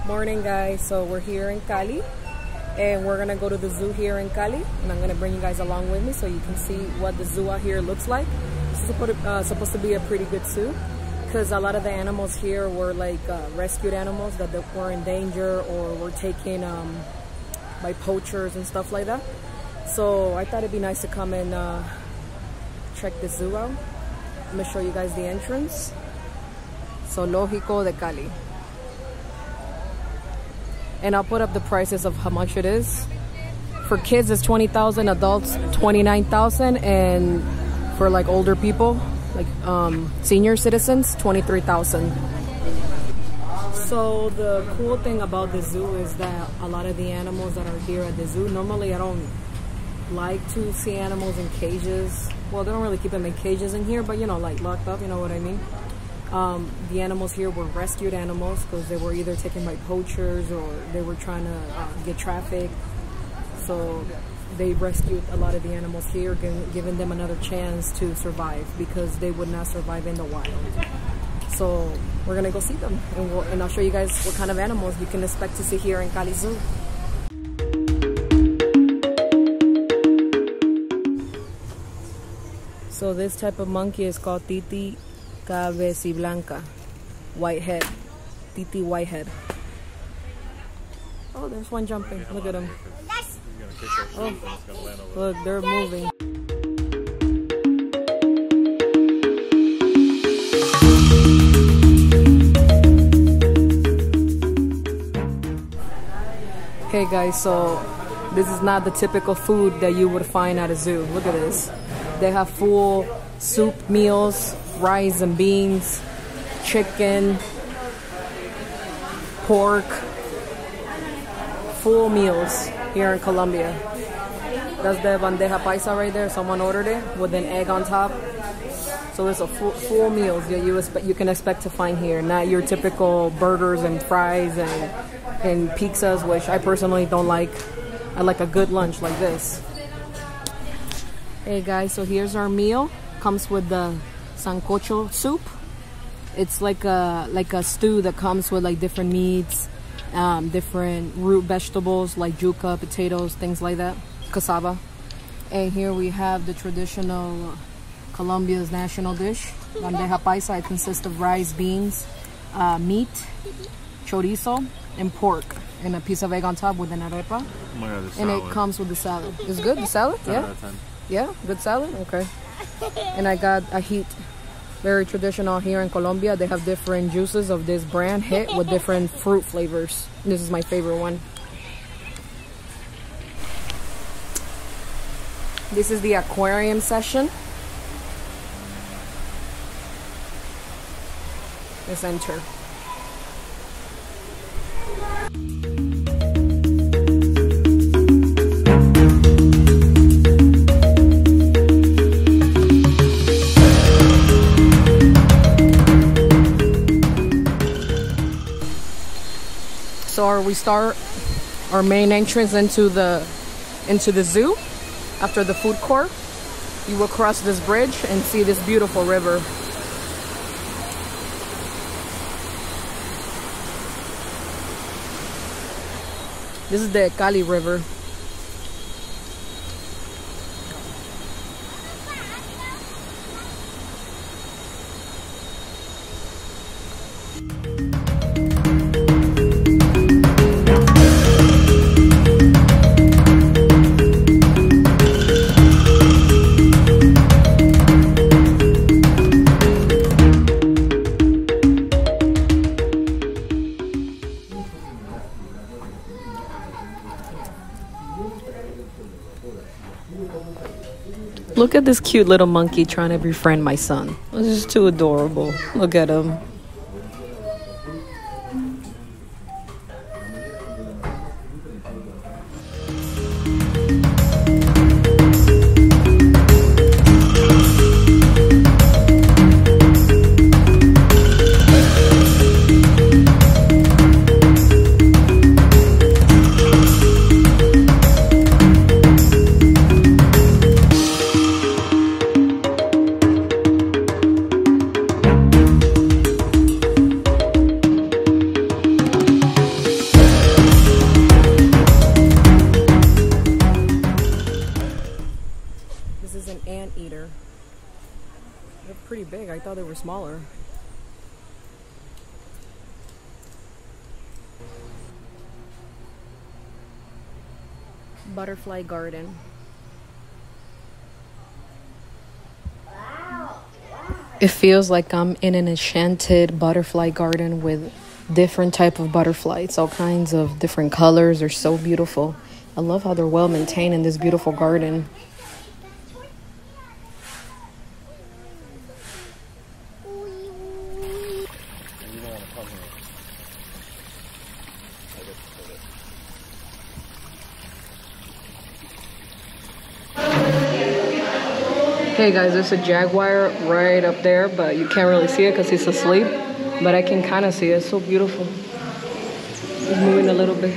Morning guys, so we're here in Cali and we're gonna go to the zoo here in Cali, and I'm gonna bring you guys along with me so you can see what the zoo out here looks like. This is supposed to be a pretty good zoo because a lot of the animals here were like rescued animals that were in danger or were taken by poachers and stuff like that. So I thought it'd be nice to come and check the zoo out. I'm gonna show you guys the entrance. Zoológico de Cali. And I'll put up the prices of how much it is. For kids it's 20,000, adults 29,000, and for like older people, like senior citizens, 23,000. So the cool thing about the zoo is that a lot of the animals that are here at the zoo, normally I don't like to see animals in cages. Well, they don't really keep them in cages in here, but you know, like locked up, you know what I mean? The animals here were rescued animals because they were either taken by poachers or they were trying to get trafficked. So they rescued a lot of the animals here, giving them another chance to survive because they would not survive in the wild. So we're gonna go see them, and I'll show you guys what kind of animals you can expect to see here in Cali Zoo. So this type of monkey is called Titi Cabeciblanca, whitehead, Titi whitehead. Oh, there's one jumping. Look at him. Oh, look, they're moving. Hey guys, so this is not the typical food that you would find at a zoo. Look at this. They have full soup meals, rice and beans, chicken, pork, full meals here in Colombia. That's the bandeja paisa right there. Someone ordered it with an egg on top. So it's a full meals that you can expect to find here, not your typical burgers and fries and pizzas, which I personally don't like. I like a good lunch like this. Hey guys, so here's our meal. Comes with the sancocho soup. It's like a stew that comes with like different meats, different root vegetables like yuca, potatoes, things like that, cassava. And here we have the traditional Colombia's national dish, bandeja paisa. It consists of rice, beans, meat, chorizo, and pork, and a piece of egg on top with an arepa. Oh my God, and it comes with the salad. It's good, the salad? 10 out of 10. Yeah, good salad? Okay. And I got a heat, very traditional here in Colombia. They have different juices of this brand, Hit, with different fruit flavors. This is my favorite one. This is the aquarium session. Let's enter. So we start our main entrance into the zoo. After the food court, you will cross this bridge and see this beautiful river. This is the Cali River. Look at this cute little monkey trying to befriend my son. This is too adorable. Look at him. pretty big. I thought they were smaller. Butterfly garden. It feels like I'm in an enchanted butterfly garden with different type of butterflies, all kinds of different colors. They're so beautiful. I love how they're well maintained in this beautiful garden. Hey guys, there's a jaguar right up there, but you can't really see it because he's asleep. But I can kind of see it. It's so beautiful. He's moving a little bit.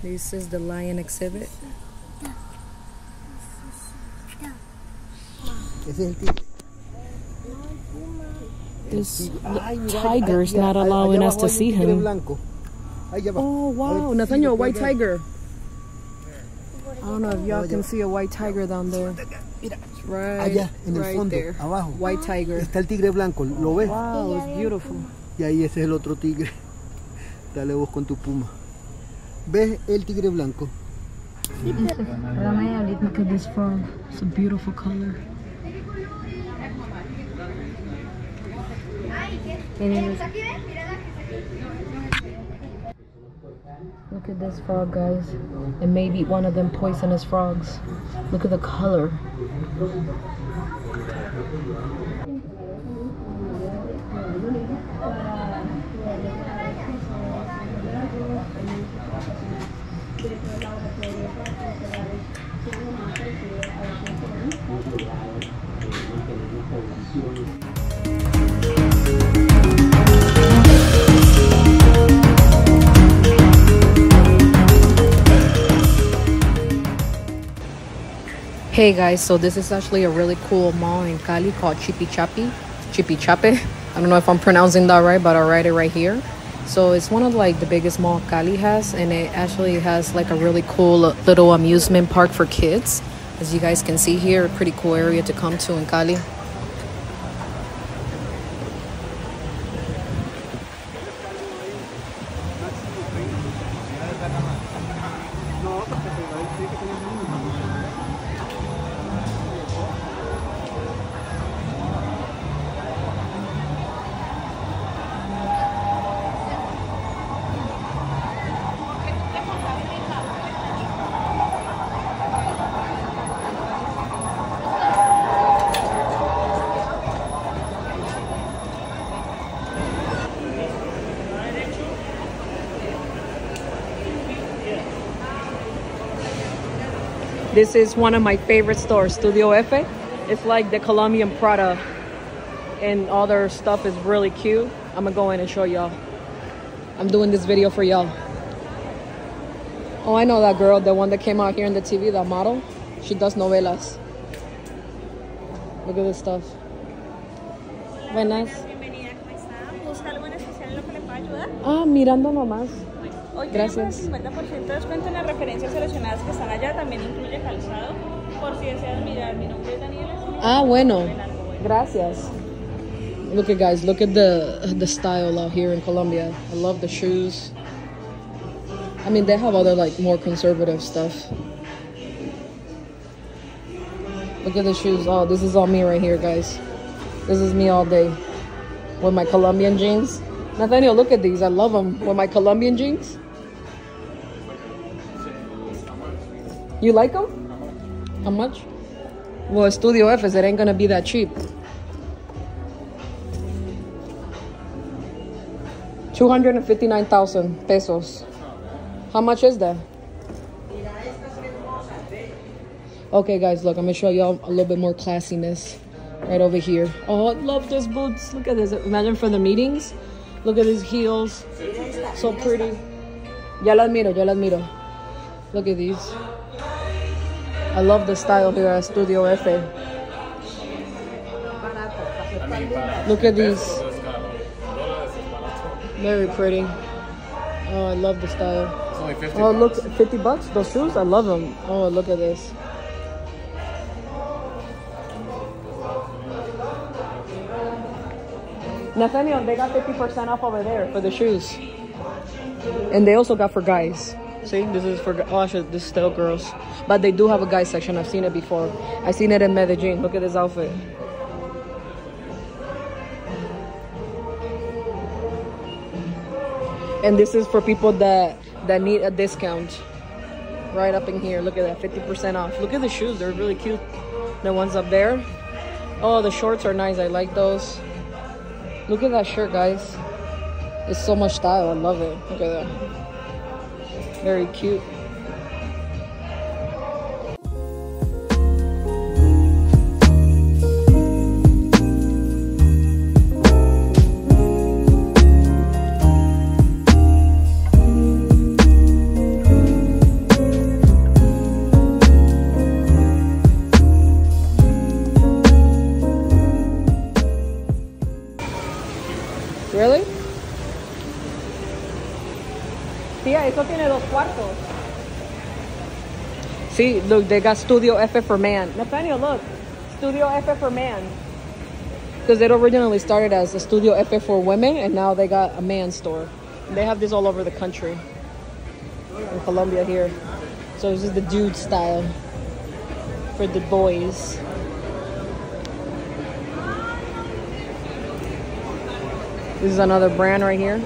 This is the lion exhibit. This tiger's not allowing us to see him. Oh wow, Nathaniel, white tiger. I don't know if y'all can see a white tiger down there. Right, right there. White tiger. Está el tigre blanco, ¿lo ves? Wow, it's beautiful. Y ahí ese es el otro tigre. Dale vos con tu puma. ¿Ves el tigre blanco? Look at this frog. It's a beautiful color. Look at this frog, guys. It may be one of them poisonous frogs. Look at the color. Hey guys, so this is actually a really cool mall in Cali called ChipiChape. I don't know if I'm pronouncing that right, but I'll write it right here. So it's one of like the biggest mall Cali has, and it actually has like a really cool little amusement park for kids. As you guys can see here, a pretty cool area to come to in Cali. This is one of my favorite stores, Studio F. It's like the Colombian Prada, and all their stuff is really cute. I'm gonna go in and show y'all. I'm doing this video for y'all. Oh, I know that girl, the one that came out here in the TV, that model. She does novelas. Look at this stuff. Buenas. Ah, mirando nomás. Hoy Gracias. tenemos 50% de descuento en las referencias seleccionadas que están allá. También incluye calzado. Por si deseas mirar, mi nombre es Daniela. Ah, bueno. Gracias. Look at guys, look at the style out here in Colombia. I love the shoes. I mean, they have other like more conservative stuff. Look at the shoes. Oh, this is all me right here, guys. This is me all day with my Colombian jeans. Nathaniel, look at these. I love them with my Colombian jeans. You like them? How much? Well, Studio F is, it ain't gonna be that cheap. 259,000 pesos. How much is that? Okay, guys, look, I'm gonna show y'all a little bit more classiness right over here. Oh, I love those boots. Look at this. Imagine for the meetings. Look at these heels. So pretty. Ya las miro, ya las miro. Look at these. I love the style here at Studio F. Look at these. Very pretty. Oh, I love the style. It's only 50 Oh, look, bucks. 50 bucks? Those shoes? I love them. Oh, look at this. Nathaniel, they got 50% off over there for the shoes. And they also got for guys. See, this is for, oh, this is still girls. But they do have a guy section. I've seen it before. I've seen it in Medellin. Look at this outfit. And this is for people that need a discount. Right up in here. Look at that, 50% off. Look at the shoes. They're really cute. The ones up there. Oh, the shorts are nice. I like those. Look at that shirt, guys. It's so much style. I love it. Look at that. Very cute. Really? Tía, eso tiene 2 cuartos. See, look, they got Studio F for man. Nathaniel, look. Studio F for man. Because it originally started as a Studio F for women, and now they got a man store. And they have this all over the country. In Colombia here. So this is the dude style. For the boys. This is another brand right here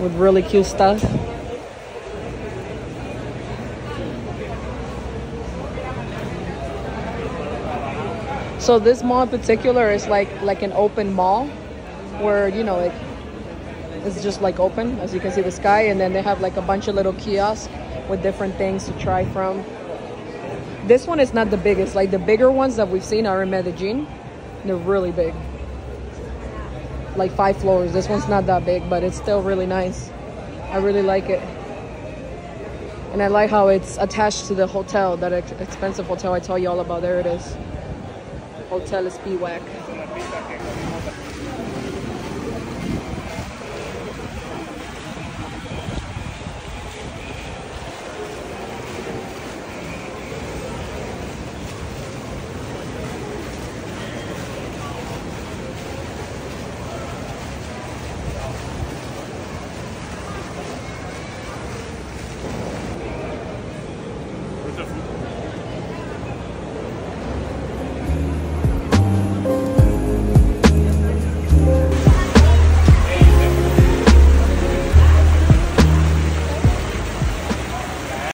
with really cute stuff. So this mall in particular is like an open mall where, you know, it's just like open, as you can see the sky, and then they have like a bunch of little kiosks with different things to try from. This one is not the biggest. Like the bigger ones that we've seen are in Medellin. They're really big. Like 5 floors. This one's not that big, but it's still really nice. I really like it. And I like how it's attached to the hotel, that expensive hotel I told you all about. There it is. Hotel Spiwak.